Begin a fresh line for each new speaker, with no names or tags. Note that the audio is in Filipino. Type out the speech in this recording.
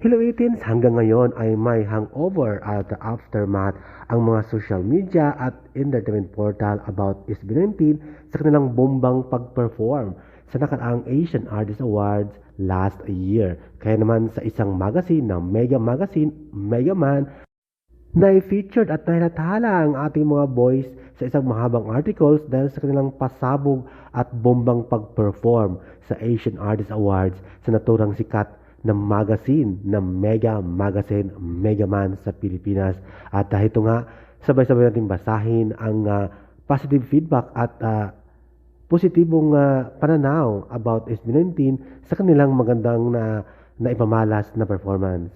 Philippines hanggang ngayon ay may hangover at aftermath ang mga social media at entertainment portal about SB19 sa kanilang bombang pag-perform sa nakaraang Asian Artist Awards last year. Kaya naman sa isang magazine na Mega Magazine, Mega Man, na-featured at nahilathala ang ating mga boys sa isang mahabang articles dahil sa kanilang pasabog at bombang pag-perform sa Asian Artist Awards sa naturang sikat na magazine na Mega Magazine Mega Man sa Pilipinas. At ito nga, sabay-sabay natin basahin ang positive feedback at positibong pananaw about SB19 sa kanilang magandang na ipamalas na performance.